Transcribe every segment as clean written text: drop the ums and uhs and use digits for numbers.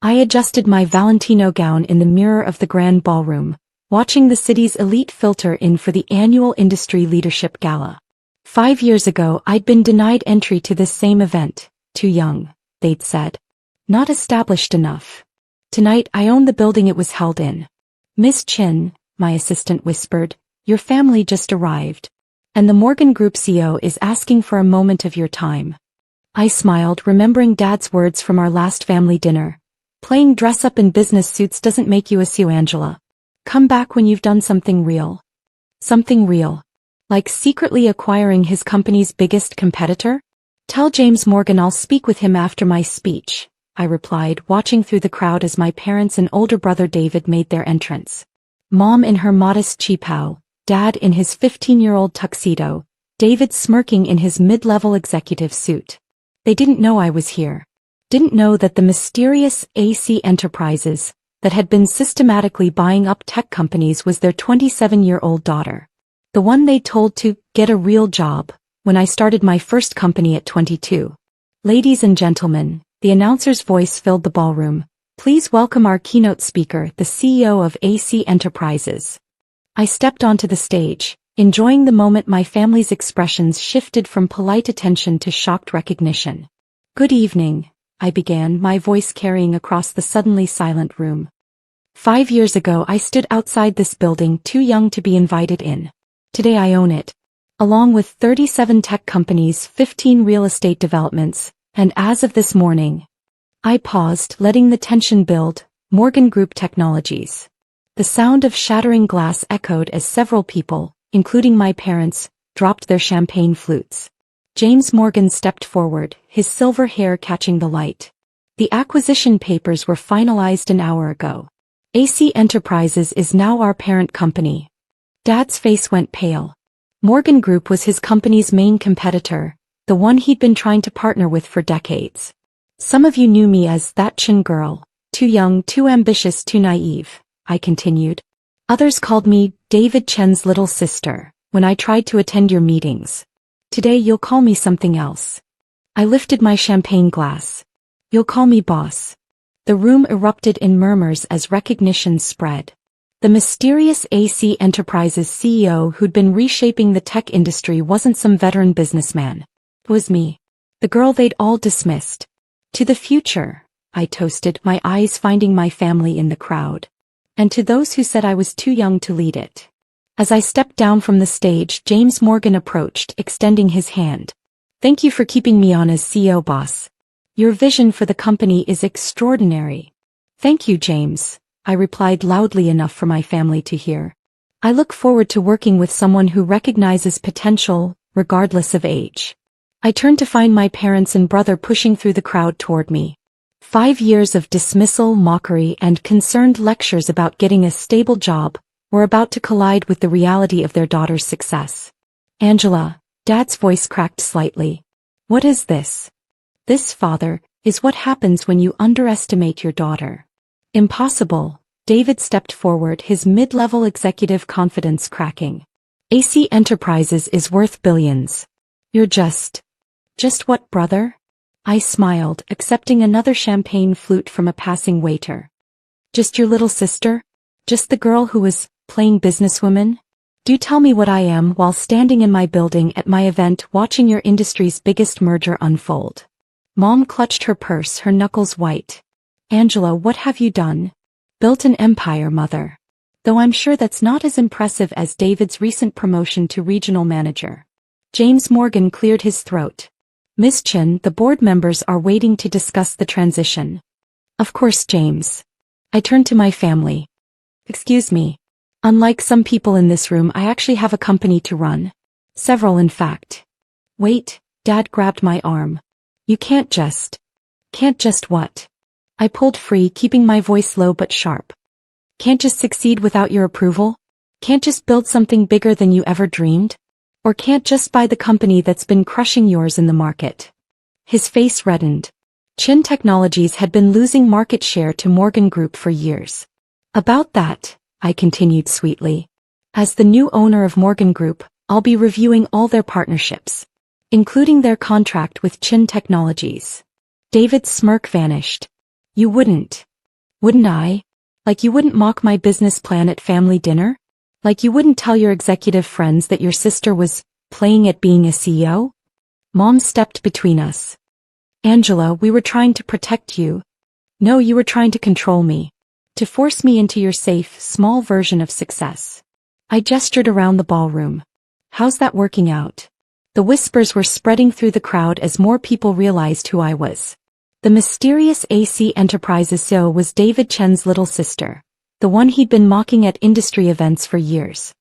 I adjusted my Valentino gown in the mirror of the Grand Ballroom, watching the city's elite filter in for the annual Industry Leadership Gala. 5 years ago I'd been denied entry to this same event. Too young, they'd said. Not established enough. Tonight I own the building it was held in. Miss Chen, my assistant whispered, your family just arrived. And the Morgan Group CEO is asking for a moment of your time. I smiled, remembering Dad's words from our last family dinner. Playing dress-up in business suits doesn't make you a CEO, Angela. Come back when you've done something real. Something real. Like secretly acquiring his company's biggest competitor? Tell James Morgan I'll speak with him after my speech, I replied, watching through the crowd as my parents and older brother David made their entrance. Mom in her modest cheapao, Dad in his 15-year-old tuxedo, David smirking in his mid-level executive suit. They didn't know I was here. Didn't know that the mysterious AC Enterprises that had been systematically buying up tech companies was their 27-year-old daughter. The one they told to get a real job when I started my first company at 22. Ladies and gentlemen, the announcer's voice filled the ballroom. Please welcome our keynote speaker, the CEO of AC Enterprises. I stepped onto the stage, enjoying the moment. My family's expressions shifted from polite attention to shocked recognition. Good evening, I began, my voice carrying across the suddenly silent room. 5 years ago I stood outside this building too young to be invited in. Today I own it. Along with 37 tech companies, 15 real estate developments, and as of this morning. I paused, letting the tension build. Morgan Group Technologies. The sound of shattering glass echoed as several people, including my parents, dropped their champagne flutes. James Morgan stepped forward, his silver hair catching the light. The acquisition papers were finalized an hour ago. AC Enterprises is now our parent company. Dad's face went pale. Morgan Group was his company's main competitor, the one he'd been trying to partner with for decades. Some of you knew me as that Chen girl, too young, too ambitious, too naive, I continued. Others called me David Chen's little sister when I tried to attend your meetings. Today you'll call me something else. I lifted my champagne glass. You'll call me boss. The room erupted in murmurs as recognition spread. The mysterious AC Enterprises CEO who'd been reshaping the tech industry wasn't some veteran businessman. It was me. The girl they'd all dismissed. To the future, I toasted, my eyes finding my family in the crowd. And to those who said I was too young to lead it. As I stepped down from the stage, James Morgan approached, extending his hand. Thank you for keeping me on as CEO, boss. Your vision for the company is extraordinary. Thank you, James, I replied loudly enough for my family to hear. I look forward to working with someone who recognizes potential, regardless of age. I turned to find my parents and brother pushing through the crowd toward me. 5 years of dismissal, mockery, and concerned lectures about getting a stable job were about to collide with the reality of their daughter's success. Angela, Dad's voice cracked slightly. What is this? This, father, is what happens when you underestimate your daughter. Impossible. David stepped forward, his mid-level executive confidence cracking. AC Enterprises is worth billions. You're just what, brother? I smiled, accepting another champagne flute from a passing waiter. Just your little sister? Just the girl who was playing businesswoman? Do tell me what I am while standing in my building at my event watching your industry's biggest merger unfold. Mom clutched her purse, her knuckles white. Angela, what have you done? Built an empire, mother. Though I'm sure that's not as impressive as David's recent promotion to regional manager. James Morgan cleared his throat. Miss Chen, the board members are waiting to discuss the transition. Of course, James. I turned to my family. Excuse me. Unlike some people in this room, I actually have a company to run. Several, in fact. Wait, Dad grabbed my arm. You can't just what? I pulled free, keeping my voice low but sharp. Can't just succeed without your approval? Can't just build something bigger than you ever dreamed? Or can't just buy the company that's been crushing yours in the market? His face reddened. Chen Technologies had been losing market share to Morgan Group for years. About that, I continued sweetly. As the new owner of Morgan Group, I'll be reviewing all their partnerships, including their contract with Chen Technologies. David's smirk vanished. You wouldn't, Wouldn't I? Like you wouldn't mock my business plan at family dinner? Like you wouldn't tell your executive friends that your sister was playing at being a CEO? Mom stepped between us. Angela, we were trying to protect you. No, you were trying to control me. To force me into your safe, small version of success. I gestured around the ballroom. How's that working out? The whispers were spreading through the crowd as more people realized who I was. The mysterious AC Enterprises CEO was David Chen's little sister, the one he'd been mocking at industry events for years.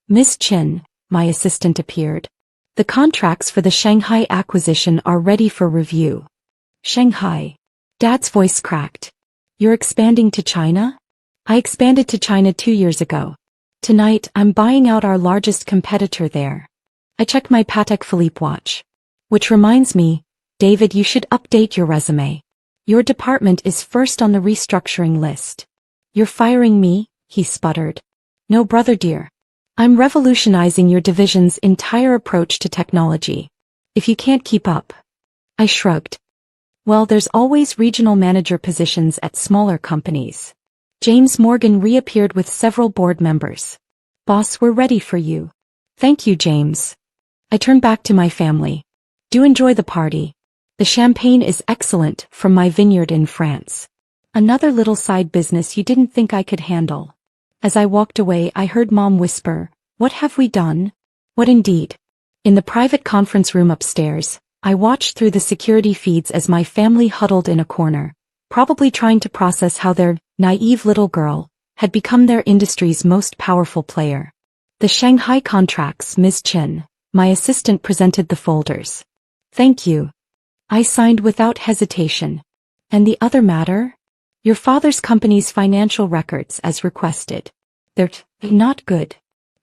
Miss Chen, my assistant appeared. The contracts for the Shanghai acquisition are ready for review. Shanghai. Dad's voice cracked. You're expanding to China? I expanded to China 2 years ago. Tonight, I'm buying out our largest competitor there. I checked my Patek Philippe watch. Which reminds me, David, you should update your resume. Your department is first on the restructuring list. You're firing me? He sputtered. No, brother dear. I'm revolutionizing your division's entire approach to technology. If you can't keep up. I shrugged. Well, there's always regional manager positions at smaller companies. James Morgan reappeared with several board members. Boss, we're ready for you. Thank you, James. I turned back to my family. Do enjoy the party. The champagne is excellent from my vineyard in France. Another little side business you didn't think I could handle. As I walked away, I heard Mom whisper, "What have we done?" What indeed? In the private conference room upstairs, I watched through the security feeds as my family huddled in a corner, probably trying to process how their naive little girl had become their industry's most powerful player. The Shanghai contracts, Ms. Chen, my assistant presented the folders. Thank you. I signed without hesitation. And the other matter? Your father's company's financial records as requested. They're not good.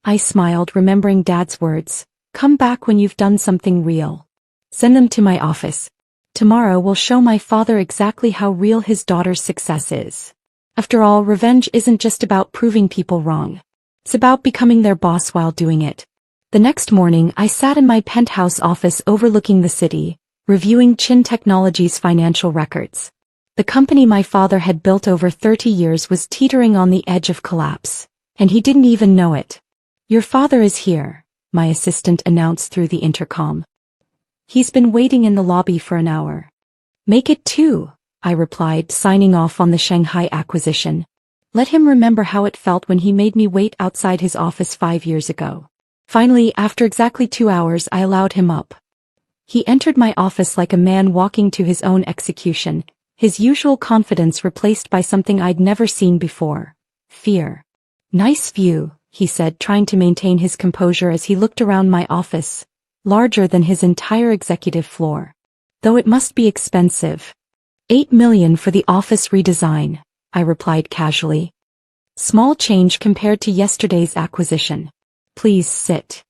I smiled, remembering Dad's words. Come back when you've done something real. Send them to my office. Tomorrow will show my father exactly how real his daughter's success is. After all, revenge isn't just about proving people wrong. It's about becoming their boss while doing it. The next morning, I sat in my penthouse office overlooking the city, reviewing Chen Technologies' financial records. The company my father had built over 30 years was teetering on the edge of collapse, and he didn't even know it. Your father is here, my assistant announced through the intercom. He's been waiting in the lobby for an hour. Make it 2, I replied, signing off on the Shanghai acquisition. Let him remember how it felt when he made me wait outside his office 5 years ago. Finally, after exactly 2 hours, I allowed him up. He entered my office like a man walking to his own execution, his usual confidence replaced by something I'd never seen before. Fear. Nice view, he said, trying to maintain his composure as he looked around my office, larger than his entire executive floor. Though it must be expensive. $8 million for the office redesign, I replied casually. Small change compared to yesterday's acquisition. Please sit.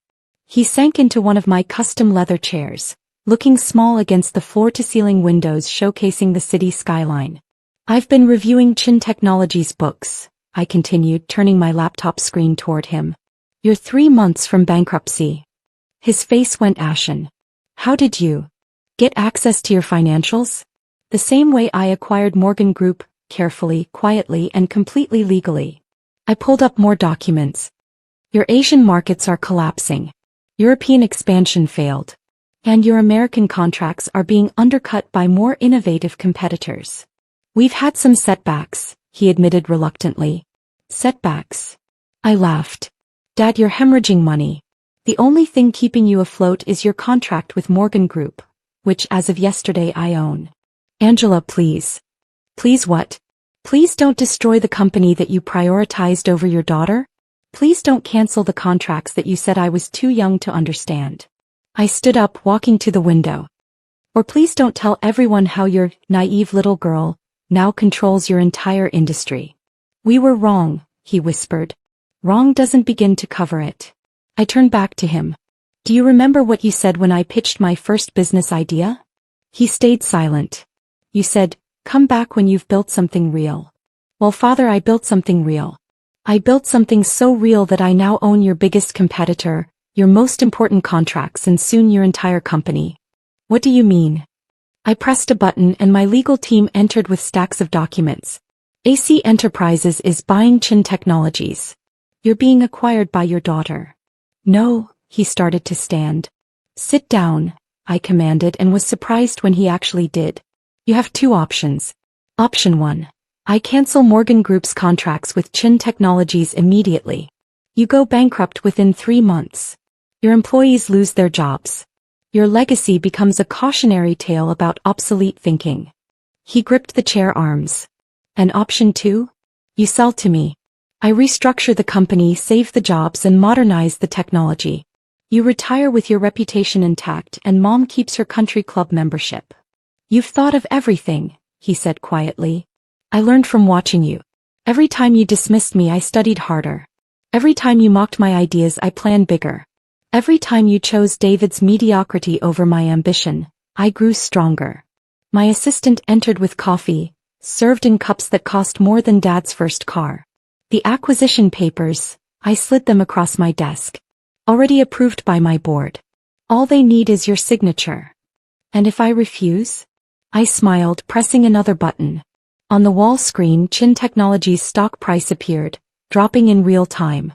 He sank into one of my custom leather chairs, looking small against the floor-to-ceiling windows showcasing the city skyline. I've been reviewing Chen Technologies books, I continued, turning my laptop screen toward him. You're 3 months from bankruptcy. His face went ashen. How did you get access to your financials? The same way I acquired Morgan Group, carefully, quietly, and completely legally. I pulled up more documents. Your Asian markets are collapsing. European expansion failed. And your American contracts are being undercut by more innovative competitors. We've had some setbacks, he admitted reluctantly. Setbacks? I laughed. Dad, you're hemorrhaging money. The only thing keeping you afloat is your contract with Morgan Group, which as of yesterday I own. Angela, please. Please what? Please don't destroy the company that you prioritized over your daughter? Please don't cancel the contracts that you said I was too young to understand. I stood up, walking to the window. Or please don't tell everyone how your naive little girl now controls your entire industry. We were wrong, he whispered. Wrong doesn't begin to cover it. I turned back to him. Do you remember what you said when I pitched my first business idea? He stayed silent. You said, come back when you've built something real. Well, Father, I built something real. I built something so real that I now own your biggest competitor, your most important contracts, and soon your entire company. What do you mean? I pressed a button and my legal team entered with stacks of documents. AC Enterprises is buying Chen Technologies. You're being acquired by your daughter. No, he started to stand. Sit down, I commanded and was surprised when he actually did. You have two options. Option 1. I cancel Morgan Group's contracts with Chen Technologies immediately. You go bankrupt within 3 months. Your employees lose their jobs. Your legacy becomes a cautionary tale about obsolete thinking. He gripped the chair arms. And option 2? You sell to me. I restructure the company, save the jobs and modernize the technology. You retire with your reputation intact and Mom keeps her country club membership. You've thought of everything, he said quietly. I learned from watching you. Every time you dismissed me, I studied harder. Every time you mocked my ideas, I planned bigger. Every time you chose David's mediocrity over my ambition, I grew stronger. My assistant entered with coffee, served in cups that cost more than Dad's first car. The acquisition papers, I slid them across my desk. Already approved by my board. All they need is your signature. And if I refuse? I smiled, pressing another button. On the wall screen, Chen Technologies' stock price appeared, dropping in real time.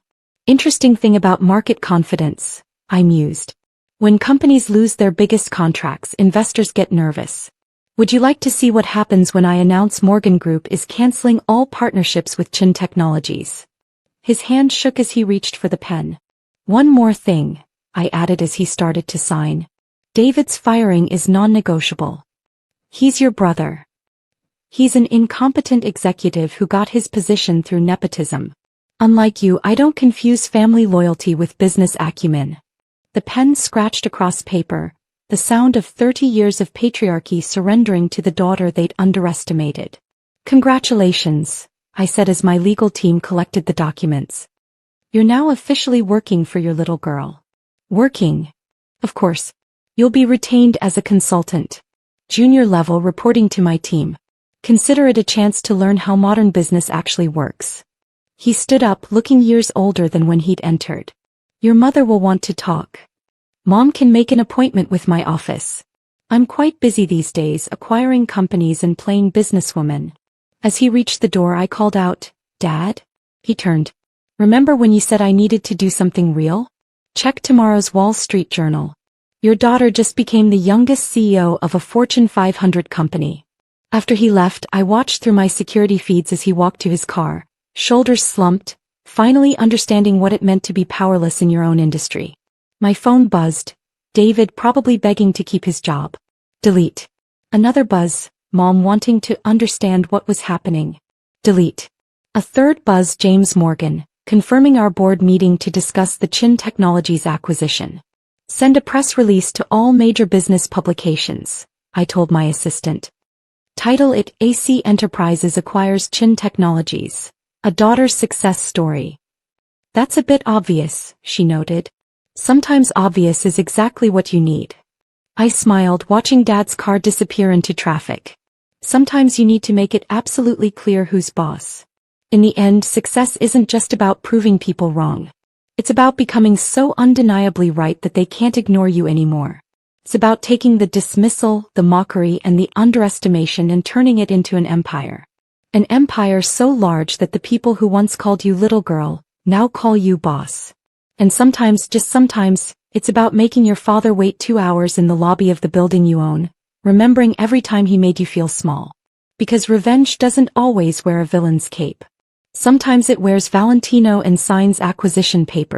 Interesting thing about market confidence, I mused. When companies lose their biggest contracts, investors get nervous. Would you like to see what happens when I announce Morgan Group is canceling all partnerships with Chen Technologies? His hand shook as he reached for the pen. One more thing, I added as he started to sign. David's firing is non-negotiable. He's your brother. He's an incompetent executive who got his position through nepotism. Unlike you, I don't confuse family loyalty with business acumen. The pen scratched across paper, the sound of 30 years of patriarchy surrendering to the daughter they'd underestimated. Congratulations, I said as my legal team collected the documents. You're now officially working for your little girl. Working? Of course. You'll be retained as a consultant. Junior level, reporting to my team. Consider it a chance to learn how modern business actually works. He stood up, looking years older than when he'd entered. Your mother will want to talk. Mom can make an appointment with my office. I'm quite busy these days, acquiring companies and playing businesswoman. As he reached the door, I called out, Dad? He turned. Remember when you said I needed to do something real? Check tomorrow's Wall Street Journal. Your daughter just became the youngest CEO of a Fortune 500 company. After he left, I watched through my security feeds as he walked to his car, shoulders slumped, finally understanding what it meant to be powerless in your own industry. My phone buzzed. David probably begging to keep his job. Delete. Another buzz, Mom wanting to understand what was happening. Delete. A third buzz, James Morgan, confirming our board meeting to discuss the Chen Technologies acquisition. Send a press release to all major business publications, I told my assistant. Title it AC Enterprises Acquires Chen Technologies, A Daughter's Success Story. That's a bit obvious, she noted. Sometimes obvious is exactly what you need. I smiled, watching Dad's car disappear into traffic. Sometimes you need to make it absolutely clear who's boss. In the end, success isn't just about proving people wrong. It's about becoming so undeniably right that they can't ignore you anymore. It's about taking the dismissal, the mockery, and the underestimation and turning it into an empire. An empire so large that the people who once called you little girl, now call you boss. And sometimes, just sometimes, it's about making your father wait 2 hours in the lobby of the building you own, remembering every time he made you feel small. Because revenge doesn't always wear a villain's cape. Sometimes it wears Valentino and signs acquisition papers.